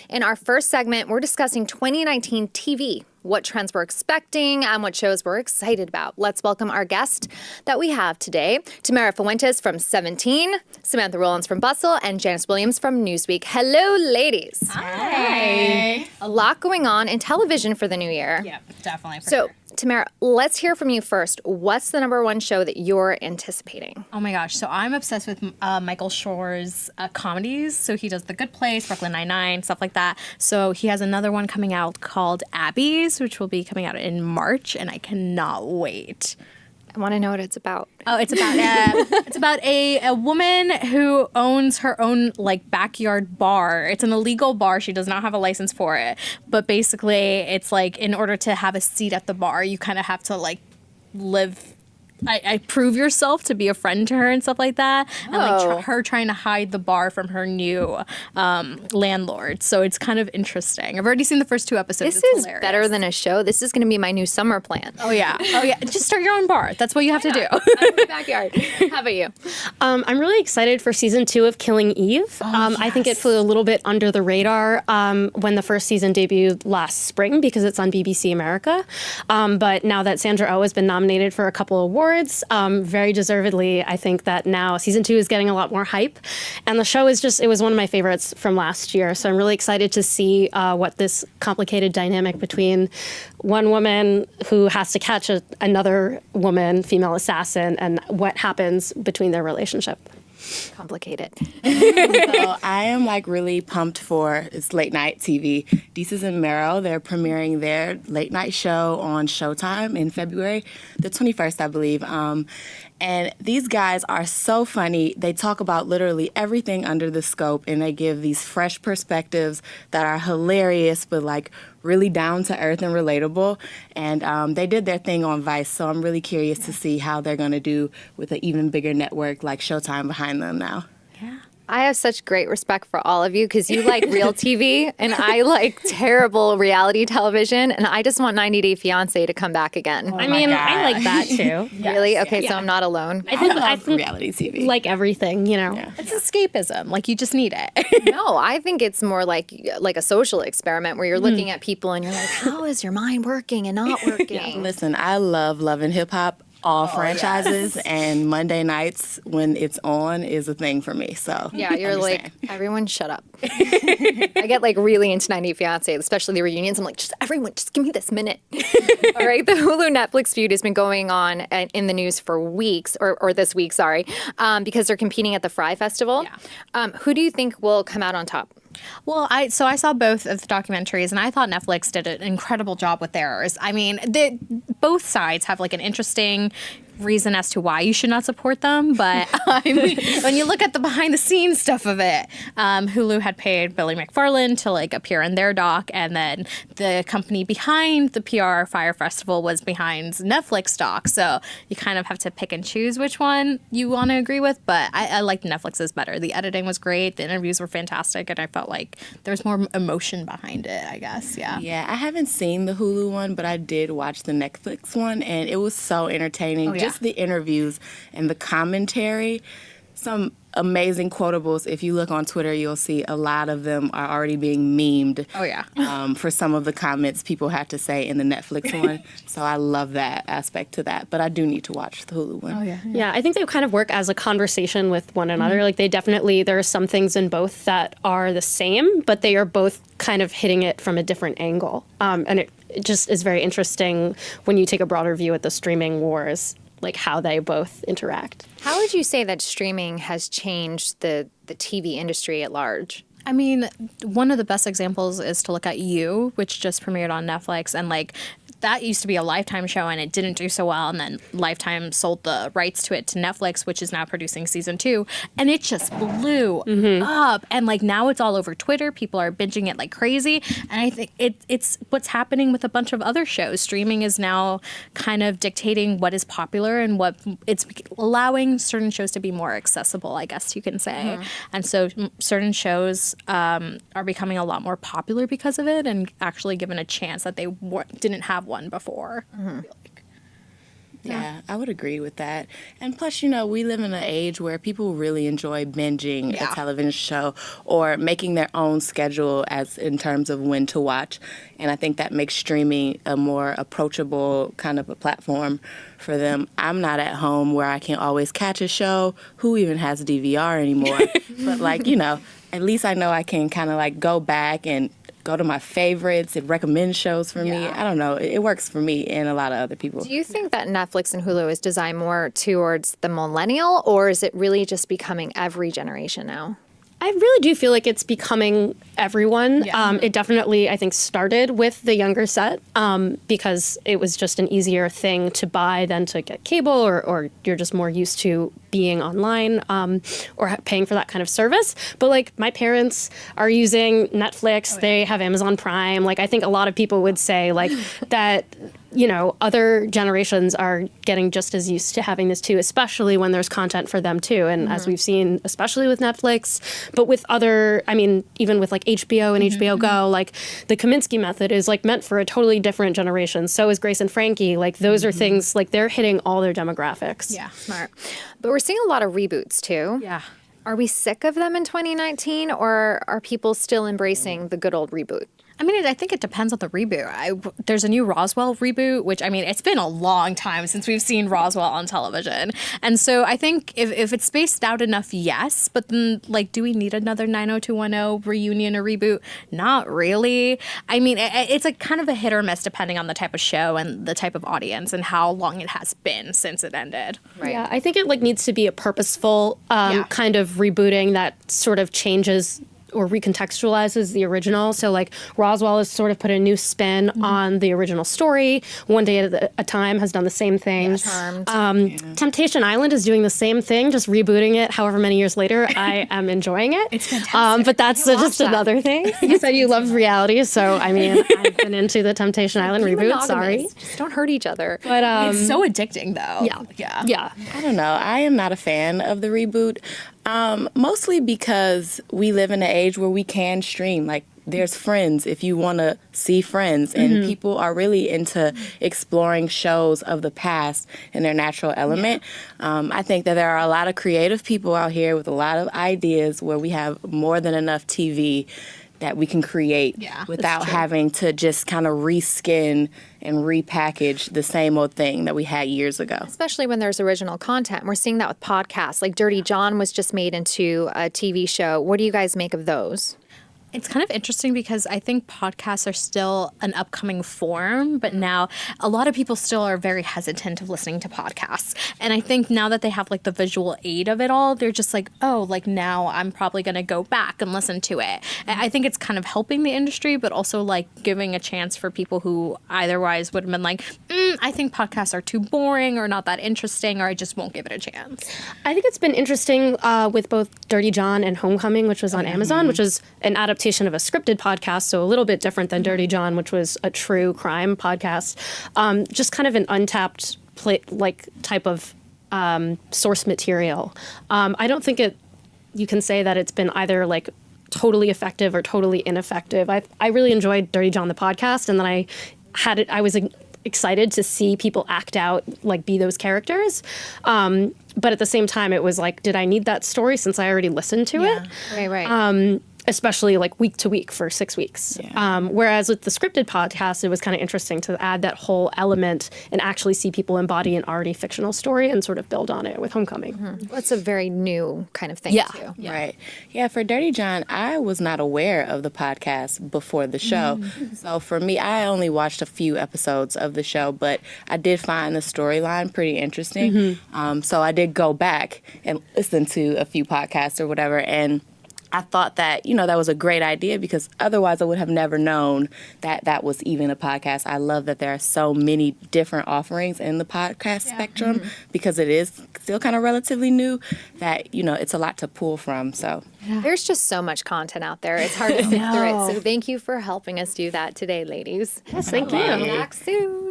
In our first segment, we're discussing 2019 TV, what trends we're expecting, and what shows we're excited about. Let's welcome our guest that we have today, Tamara Fuentes from 17, Samantha Rollins from Bustle, and Janice Williams from Newsweek. Hello, ladies. Hi. A lot going on in television for the new year. Yeah, definitely. So, Tamara, let's hear from you first. What's the number one show that you're anticipating? Oh my gosh. So I'm obsessed with Michael Schur's comedies. So he does The Good Place, Brooklyn Nine-Nine, stuff like that. So he has another one coming out called Abby's, which will be coming out in March, and I cannot wait. I want to know what it's about. Oh, it's about a woman who owns her own like backyard bar. It's an illegal bar. She does not have a license for it. But basically, it's like in order to have a seat at the bar, you kind of have to like live. I prove yourself to be a friend to her and stuff like that, and like her trying to hide the bar from her new landlord. So it's kind of interesting. I've already seen the first 2 episodes. This it's is hilarious. better than a show. This is going to be my new summer plan. Oh yeah. Just start your own bar. That's what you have to do. Out in the backyard. How about you? I'm really excited for season 2 of Killing Eve. I think it flew a little bit under the radar when the first season debuted last spring because it's on BBC America. But now that Sandra Oh has been nominated for a couple awards, very deservedly, I think that now season 2 is getting a lot more hype. And the show is it was one of my favorites from last year. So I'm really excited to see what this complicated dynamic between one woman who has to catch another woman, female assassin, and what happens between their relationship. Complicated. So I am like really pumped for it's late night TV. Deezus and Mero, they're premiering their late night show on Showtime in February, the 21st, I believe. And these guys are so funny. They talk about literally everything under the scope, and they give these fresh perspectives that are hilarious, but like really down to earth and relatable. And they did their thing on Vice, so I'm really curious to see how they're going to do with an even bigger network like Showtime behind them now. Yeah. I have such great respect for all of you because you like real TV and I like terrible reality television, and I just want 90 Day Fiancé to come back again. I mean, I like that too. Really? Okay, so I'm not alone. I think reality TV. Like everything, you know. Yeah. It's escapism. Like you just need it. No, I think it's more like a social experiment where you're looking at people and you're like, how is your mind working and not working? Listen, I love Love and Hip Hop. All franchises, and Monday nights when it's on is a thing for me. So Yeah, you're understand. like, everyone shut up. I get like really into 90 Day Fiancé, especially the reunions. I'm like, everyone, just give me this minute. All right, the Hulu Netflix feud has been going on in the news for weeks, or this week, sorry, because they're competing at the Fry Festival. Yeah. Who do you think will come out on top? Well, I saw both of the documentaries, and I thought Netflix did an incredible job with theirs. I mean, both sides have like an interesting reason as to why you should not support them, but I mean, when you look at the behind the scenes stuff of it, Hulu had paid Billy McFarland to like appear in their doc, and then the company behind the PR Fire Festival was behind Netflix doc, so you kind of have to pick and choose which one you want to agree with, but I like Netflix's better. The editing was great, the interviews were fantastic, and I felt like there's more emotion behind it, I guess. Yeah, I haven't seen the Hulu one, but I did watch the Netflix one, and it was so entertaining. Oh, yeah. Just the interviews and the commentary. Some amazing quotables. If you look on Twitter, you'll see a lot of them are already being memed. Oh, yeah. For some of the comments people had to say in the Netflix one. So I love that aspect to that. But I do need to watch the Hulu one. Oh, yeah. Yeah, I think they kind of work as a conversation with one another. Like they definitely, there are some things in both that are the same, but they are both kind of hitting it from a different angle. And it just is very interesting when you take a broader view at the streaming wars, like how they both interact. How would you say that streaming has changed the TV industry at large? I mean, one of the best examples is to look at You, which just premiered on Netflix, and like that used to be a Lifetime show and it didn't do so well, and then Lifetime sold the rights to it to Netflix, which is now producing season 2, and it just blew up, and like now it's all over Twitter. People are binging it like crazy, and I think it's what's happening with a bunch of other shows. Streaming is now kind of dictating what is popular and what it's allowing certain shows to be more accessible, I guess you can say, and so certain shows are becoming a lot more popular because of it and actually given a chance that they didn't have one before. Yeah, I would agree with that. And plus, we live in an age where people really enjoy binging a television show or making their own schedule as in terms of when to watch. And I think that makes streaming a more approachable kind of a platform for them. I'm not at home where I can always catch a show. Who even has DVR anymore? But at least I know I can kind of go back and go to my favorites. It recommends shows for me. I don't know. It works for me and a lot of other people. Do you think that Netflix and Hulu is designed more towards the millennial, or is it really just becoming every generation now? I really do feel like it's becoming everyone. It definitely, I think, started with the younger set because it was just an easier thing to buy than to get cable, or you're just more used to being online or paying for that kind of service. But my parents are using Netflix. They have Amazon Prime. I think a lot of people would say that other generations are getting just as used to having this too, especially when there's content for them too. And as we've seen, especially with Netflix, but with other, even with HBO and HBO Go, the Kaminsky method is meant for a totally different generation. So is Grace and Frankie. Those are things they're hitting all their demographics. Yeah, smart. But we're seeing a lot of reboots too. Yeah. Are we sick of them in 2019, or are people still embracing the good old reboot? I think it depends on the reboot. There's a new Roswell reboot, which, it's been a long time since we've seen Roswell on television. And so I think if it's spaced out enough, yes. But then, do we need another 90210 reunion or reboot? Not really. It's a kind of a hit or miss depending on the type of show and the type of audience and how long it has been since it ended. Right. Yeah, I think it needs to be a purposeful kind of rebooting that sort of changes or recontextualizes the original. So Roswell has sort of put a new spin on the original story. One Day at a Time has done the same thing. Charmed. Temptation Island is doing the same thing, just rebooting it however many years later. I am enjoying it. It's fantastic. But that's just another thing. You said you love reality, so I've been into the Temptation Island Be reboot. monogamous. Sorry. Just don't hurt each other. But It's so addicting, though. Yeah. I don't know. I am not a fan of the reboot, mostly because we live in an age where we can stream. There's Friends if you want to see Friends, and people are really into exploring shows of the past in their natural element. I think that there are a lot of creative people out here with a lot of ideas where we have more than enough TV that we can create without having to just kind of reskin and repackage the same old thing that we had years ago. Especially when there's original content. We're seeing that with podcasts. Dirty John was just made into a TV show. What do you guys make of those? It's kind of interesting because I think podcasts are still an upcoming form, but now a lot of people still are very hesitant of listening to podcasts. And I think now that they have the visual aid of it all, they're just now I'm probably going to go back and listen to it. I think it's kind of helping the industry, but also giving a chance for people who otherwise would have been I think podcasts are too boring or not that interesting, or I just won't give it a chance. I think it's been interesting with both Dirty John and Homecoming, which was on Amazon, which is an adaptation of a scripted podcast, so a little bit different than Dirty John, which was a true crime podcast. Just kind of an untapped type of source material. I don't think you can say that it's been either totally effective or totally ineffective. I really enjoyed Dirty John the podcast, and then I was excited to see people act out, be those characters. But at the same time, it was did I need that story since I already listened to it? Right. Especially week to week for 6 weeks. Whereas with the scripted podcast, it was kind of interesting to add that whole element and actually see people embody an already fictional story and sort of build on it with Homecoming. That's a very new kind of thing, too. Right. Yeah, for Dirty John, I was not aware of the podcast before the show. So for me, I only watched a few episodes of the show, but I did find the storyline pretty interesting. So I did go back and listen to a few podcasts or whatever, and I thought that, that was a great idea because otherwise I would have never known that that was even a podcast. I love that there are so many different offerings in the podcast spectrum because it is still kind of relatively new that, it's a lot to pull from. So There's just so much content out there. It's hard to sift through it. So thank you for helping us do that today, ladies. Yes, thank you. Back soon.